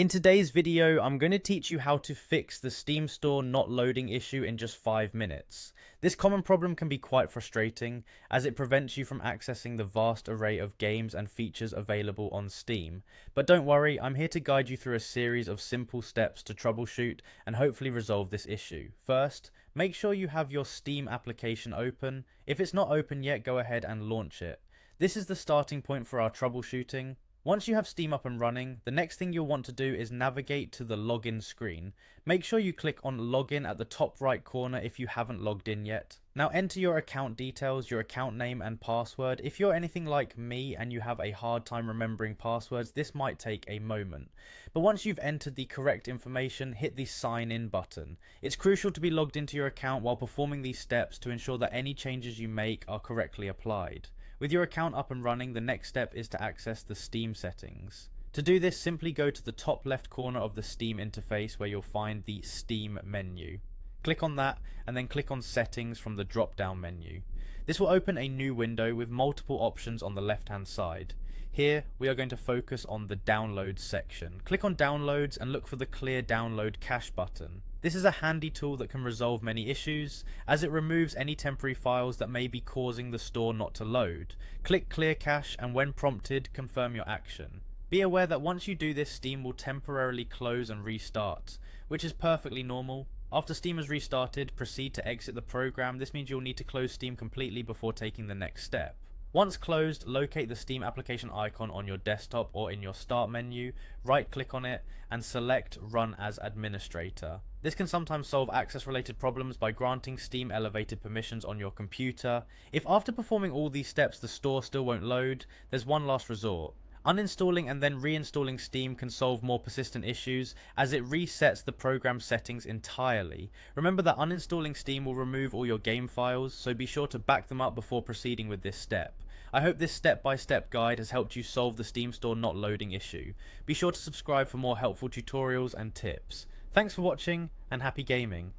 In today's video, I'm going to teach you how to fix the Steam Store not loading issue in just 5 minutes. This common problem can be quite frustrating, as it prevents you from accessing the vast array of games and features available on Steam. But don't worry, I'm here to guide you through a series of simple steps to troubleshoot and hopefully resolve this issue. First, make sure you have your Steam application open. If it's not open yet, go ahead and launch it. This is the starting point for our troubleshooting. Once you have Steam up and running, the next thing you'll want to do is navigate to the login screen. Make sure you click on login at the top right corner if you haven't logged in yet. Now enter your account details, your account name and password. If you're anything like me and you have a hard time remembering passwords, this might take a moment. But once you've entered the correct information, hit the sign in button. It's crucial to be logged into your account while performing these steps to ensure that any changes you make are correctly applied. With your account up and running, the next step is to access the Steam settings. To do this, simply go to the top left corner of the Steam interface where you'll find the Steam menu. Click on that and then click on Settings from the drop down menu. This will open a new window with multiple options on the left hand side. Here we are going to focus on the Downloads section. Click on Downloads and look for the Clear Download Cache button. This is a handy tool that can resolve many issues, as it removes any temporary files that may be causing the store not to load. Click Clear Cache and when prompted, confirm your action. Be aware that once you do this, Steam will temporarily close and restart, which is perfectly normal. After Steam has restarted, proceed to exit the program. This means you'll need to close Steam completely before taking the next step. Once closed, locate the Steam application icon on your desktop or in your start menu, right click on it and select Run as Administrator. This can sometimes solve access related problems by granting Steam elevated permissions on your computer. If after performing all these steps the store still won't load, there's one last resort. Uninstalling and then reinstalling Steam can solve more persistent issues, as it resets the program settings entirely. Remember that uninstalling Steam will remove all your game files, so be sure to back them up before proceeding with this step. I hope this step-by-step guide has helped you solve the Steam Store not loading issue. Be sure to subscribe for more helpful tutorials and tips. Thanks for watching and happy gaming.